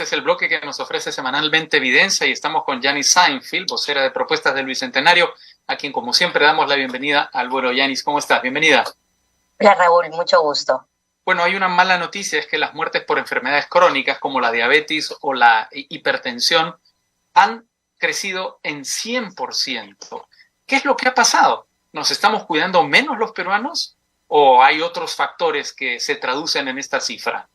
es el bloque que nos ofrece semanalmente Evidencia y estamos con Yanis Seinfeld, vocera de Propuestas del Bicentenario, a quien como siempre damos la bienvenida al vuelo. Yanis, ¿cómo estás? Bienvenida. Hola Raúl, mucho gusto. Bueno, hay una mala noticia, es que las muertes por enfermedades crónicas como la diabetes o la hipertensión han crecido en 100%. ¿Qué es lo que ha pasado? ¿Nos estamos cuidando menos los peruanos o hay otros factores que se traducen en esta cifra?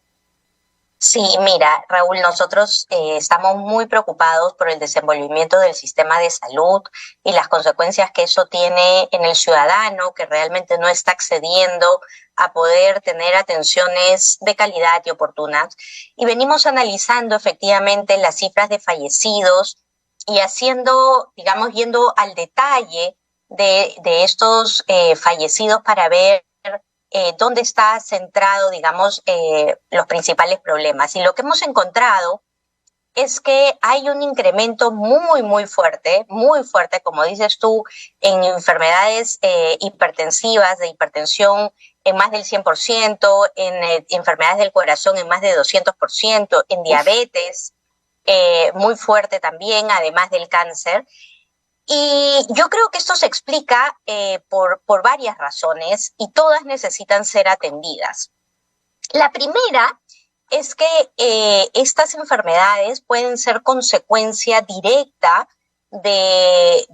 Sí, mira, Raúl, nosotros estamos muy preocupados por el desenvolvimiento del sistema de salud y las consecuencias que eso tiene en el ciudadano, que realmente no está accediendo a poder tener atenciones de calidad y oportunas. Y venimos analizando efectivamente las cifras de fallecidos y haciendo, digamos, yendo al detalle de estos fallecidos para ver dónde está centrado, digamos, los principales problemas. Y lo que hemos encontrado es que hay un incremento muy fuerte, como dices tú, en enfermedades hipertensivas, de hipertensión en más del 100%, en enfermedades del corazón en más de 200%, en diabetes, muy fuerte también, además del cáncer. Y yo creo que esto se explica por varias razones y todas necesitan ser atendidas. La primera es que estas enfermedades pueden ser consecuencia directa del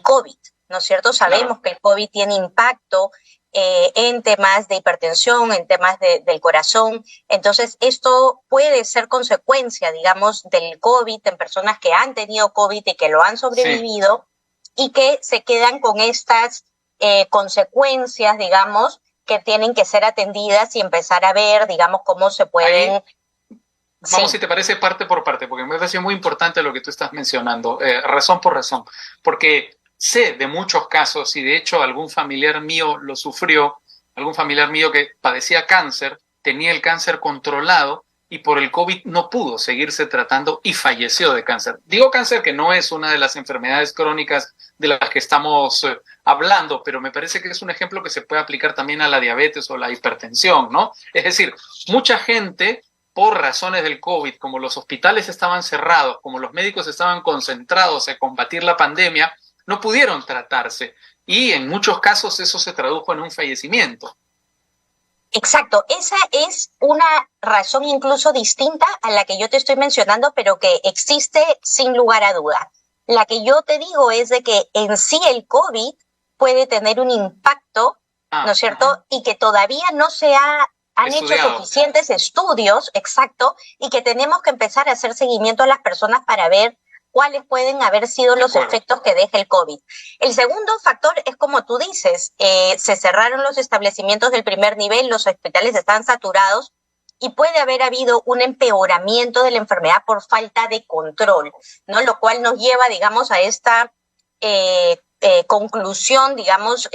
COVID, ¿no es cierto? Sabemos que el COVID tiene impacto en temas de hipertensión, en temas del corazón. Entonces, esto puede ser consecuencia, digamos, del COVID en personas que han tenido COVID y que lo han sobrevivido, sí, y que se quedan con estas consecuencias, digamos, que tienen que ser atendidas y empezar a ver, digamos, cómo se pueden... Ahí, vamos, si te parece, parte por parte, porque me parece muy importante lo que tú estás mencionando, razón por razón, porque sé de muchos casos, y de hecho algún familiar mío lo sufrió, algún familiar mío que padecía cáncer, tenía el cáncer controlado y por el COVID no pudo seguirse tratando y falleció de cáncer. Digo cáncer que no es una de las enfermedades crónicas de las que estamos hablando, pero me parece que es un ejemplo que se puede aplicar también a la diabetes o la hipertensión, ¿no? Es decir, mucha gente, por razones del COVID, como los hospitales estaban cerrados, como los médicos estaban concentrados en combatir la pandemia, no pudieron tratarse y en muchos casos eso se tradujo en un fallecimiento. Exacto, esa es una razón incluso distinta a la que yo te estoy mencionando, pero que existe sin lugar a duda. La que yo te digo es de que en sí el COVID puede tener un impacto, ¿no es cierto? Y que todavía no se han hecho suficientes estudios, exacto, y que tenemos que empezar a hacer seguimiento a las personas para ver cuáles pueden haber sido los efectos que deja el COVID. El segundo factor es como tú dices, se cerraron los establecimientos del primer nivel, los hospitales están saturados y puede haber habido un empeoramiento de la enfermedad por falta de control, ¿no? Lo cual nos lleva, digamos, a esta conclusión, digamos,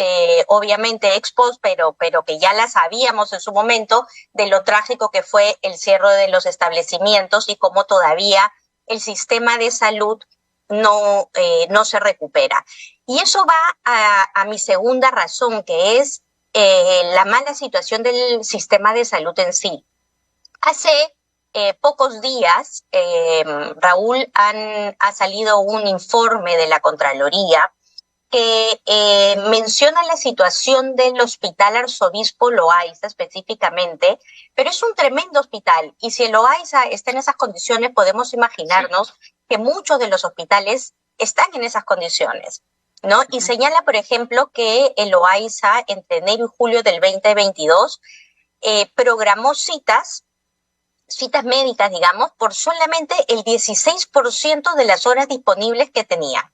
obviamente ex post, pero que ya la sabíamos en su momento, de lo trágico que fue el cierre de los establecimientos y cómo todavía el sistema de salud no se recupera. Y eso va a mi segunda razón, que es la mala situación del sistema de salud en sí. Hace pocos días, Raúl, ha salido un informe de la Contraloría que menciona la situación del Hospital Arzobispo Loaiza específicamente, pero es un tremendo hospital y si el Loaiza está en esas condiciones, podemos imaginarnos que muchos de los hospitales están en esas condiciones, ¿no? Y señala, por ejemplo, que el Loaiza entre enero y julio del 2022 programó citas médicas, digamos, por solamente el 16% de las horas disponibles que tenía.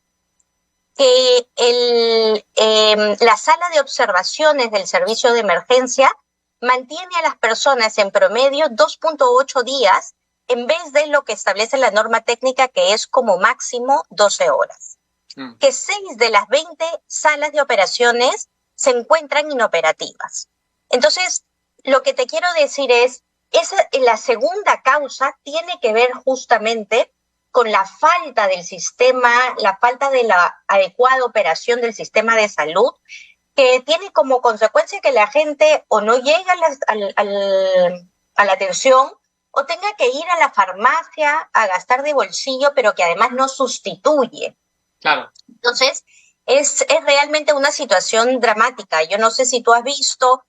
Que la sala de observaciones del servicio de emergencia mantiene a las personas en promedio 2.8 días en vez de lo que establece la norma técnica, que es como máximo 12 horas. Que 6 de las 20 salas de operaciones se encuentran inoperativas. Entonces, lo que te quiero decir es, la segunda causa tiene que ver justamente con la falta del sistema, la falta de la adecuada operación del sistema de salud, que tiene como consecuencia que la gente o no llega a la atención o tenga que ir a la farmacia a gastar de bolsillo, pero que además no sustituye. Claro. Entonces, es realmente una situación dramática. Yo no sé si tú has visto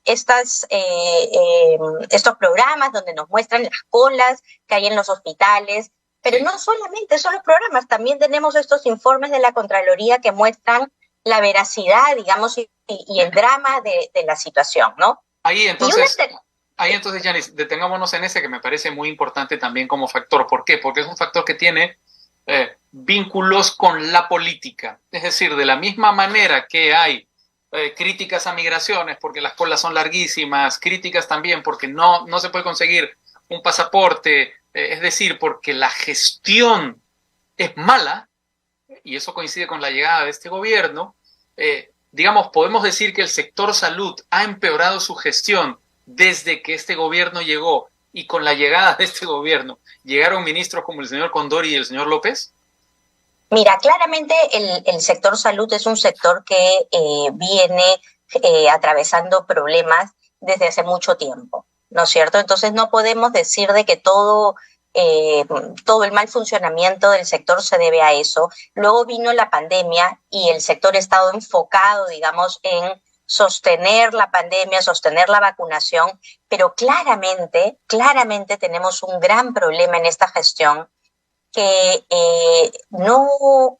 estos programas donde nos muestran las colas que hay en los hospitales, pero sí, no solamente son los programas, también tenemos estos informes de la Contraloría que muestran la veracidad, digamos, y el drama de la situación, ¿no? Ahí entonces, Yanis, detengámonos en ese que me parece muy importante también como factor. ¿Por qué? Porque es un factor que tiene vínculos con la política. Es decir, de la misma manera que hay críticas a migraciones porque las colas son larguísimas, críticas también porque no se puede conseguir un pasaporte, es decir, porque la gestión es mala, y eso coincide con la llegada de este gobierno, digamos, podemos decir que el sector salud ha empeorado su gestión desde que este gobierno llegó, y con la llegada de este gobierno, ¿llegaron ministros como el señor Condori y el señor López? Mira, claramente el sector salud es un sector que viene atravesando problemas desde hace mucho tiempo, ¿no es cierto? Entonces no podemos decir de que todo el mal funcionamiento del sector se debe a eso. Luego vino la pandemia y el sector ha estado enfocado, digamos, en sostener la pandemia, sostener la vacunación, pero claramente tenemos un gran problema en esta gestión que no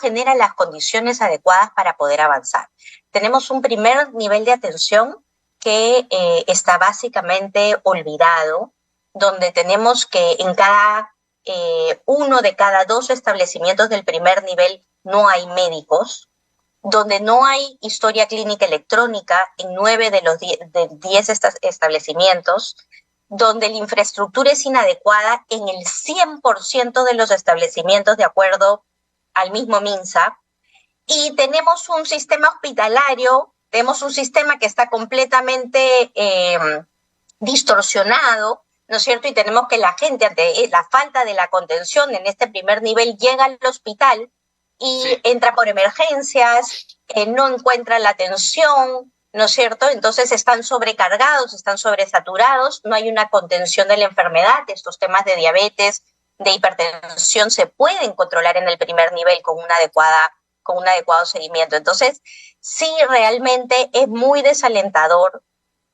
genera las condiciones adecuadas para poder avanzar. Tenemos un primer nivel de atención que está básicamente olvidado, donde tenemos que en uno de cada 2 establecimientos del primer nivel no hay médicos, donde no hay historia clínica electrónica en 9 de los 10 establecimientos, donde la infraestructura es inadecuada en el 100% de los establecimientos de acuerdo al mismo MINSA, y tenemos un sistema hospitalario, tenemos un sistema que está completamente distorsionado, ¿no es cierto? Y tenemos que la gente, ante la falta de la contención en este primer nivel, llega al hospital y sí, entra por emergencias, no encuentra la atención, ¿no es cierto? Entonces están sobrecargados, están sobresaturados, no hay una contención de la enfermedad. Estos temas de diabetes, de hipertensión se pueden controlar en el primer nivel con un adecuado seguimiento. Entonces, sí, realmente es muy desalentador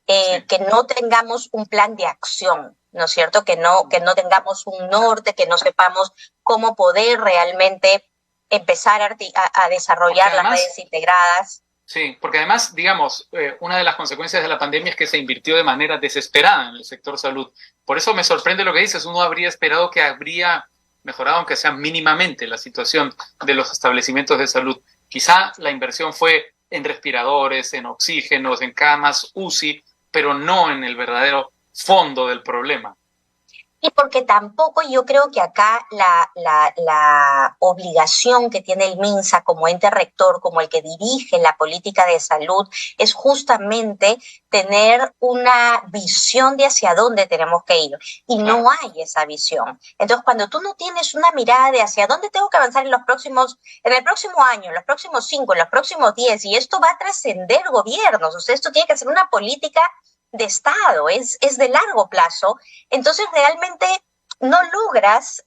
que no tengamos un plan de acción, ¿no es cierto? Que no tengamos un norte, que no sepamos cómo poder realmente empezar a desarrollar además, las redes integradas. Sí, porque además, digamos, una de las consecuencias de la pandemia es que se invirtió de manera desesperada en el sector salud. Por eso me sorprende lo que dices. Uno habría esperado que habría mejorado, aunque sea mínimamente, la situación de los establecimientos de salud. Quizá la inversión fue en respiradores, en oxígenos, en camas UCI, pero no en el verdadero fondo del problema. Y porque tampoco yo creo que acá la obligación que tiene el MINSA como ente rector, como el que dirige la política de salud, es justamente tener una visión de hacia dónde tenemos que ir. Y claro, no hay esa visión. Entonces, cuando tú no tienes una mirada de hacia dónde tengo que avanzar en el próximo año, en los próximos 5, en los próximos 10, y esto va a trascender gobiernos, o sea, esto tiene que ser una política de Estado, es de largo plazo, entonces realmente no logras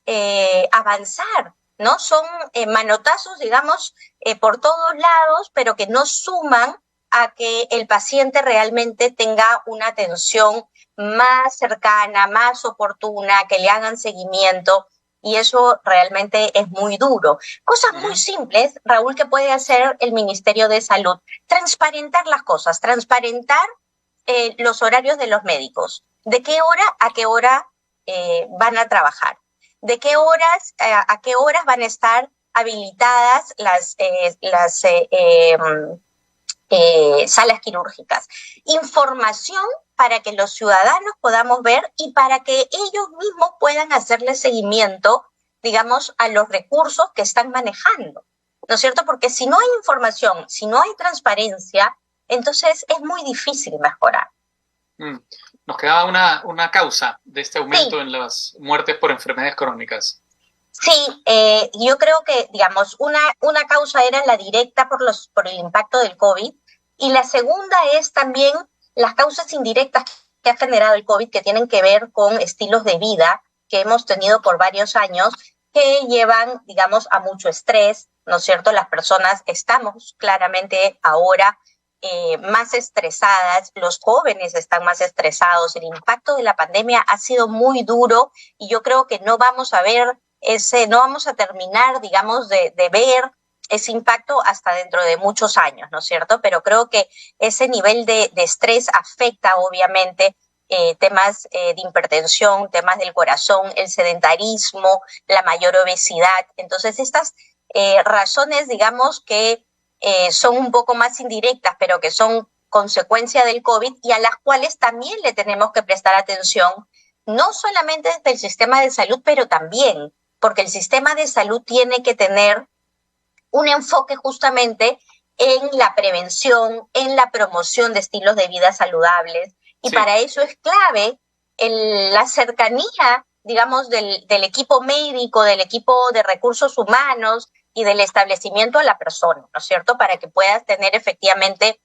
avanzar, ¿no? Son manotazos, digamos, por todos lados, pero que no suman a que el paciente realmente tenga una atención más cercana, más oportuna, que le hagan seguimiento, y eso realmente es muy duro. Cosas muy simples, Raúl, que puede hacer el Ministerio de Salud: transparentar las cosas, transparentar los horarios de los médicos, de qué hora a qué hora van a trabajar, de qué horas a qué horas van a estar habilitadas las salas quirúrgicas. Información para que los ciudadanos podamos ver y para que ellos mismos puedan hacerle seguimiento, digamos, a los recursos que están manejando, ¿no es cierto? Porque si no hay información, si no hay transparencia, entonces es muy difícil mejorar. Nos quedaba una causa de este aumento en las muertes por enfermedades crónicas. Sí, yo creo que, digamos, una causa era la directa por el impacto del COVID, y la segunda es también las causas indirectas que ha generado el COVID, que tienen que ver con estilos de vida que hemos tenido por varios años, que llevan, digamos, a mucho estrés, ¿no es cierto? Las personas estamos claramente ahora más estresadas, los jóvenes están más estresados, el impacto de la pandemia ha sido muy duro y yo creo que no vamos a ver no vamos a terminar, digamos, de ver ese impacto hasta dentro de muchos años, ¿no es cierto? Pero creo que ese nivel de estrés afecta, obviamente, temas de hipertensión, temas del corazón, el sedentarismo, la mayor obesidad. Entonces, estas razones, digamos, que son un poco más indirectas, pero que son consecuencia del COVID y a las cuales también le tenemos que prestar atención, no solamente desde el sistema de salud, pero también porque el sistema de salud tiene que tener un enfoque justamente en la prevención, en la promoción de estilos de vida saludables, y para eso es clave la cercanía, digamos, del equipo médico, del equipo de recursos humanos y del establecimiento a la persona, ¿no es cierto? Para que puedas tener efectivamente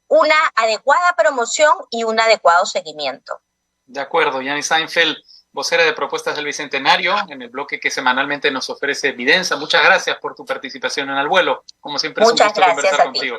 una adecuada promoción y un adecuado seguimiento. De acuerdo, Yanni Seinfeld, vocera de Propuestas del Bicentenario, en el bloque que semanalmente nos ofrece Vidensa. Muchas gracias por tu participación en Al Vuelo. Como siempre es un gusto conversar contigo.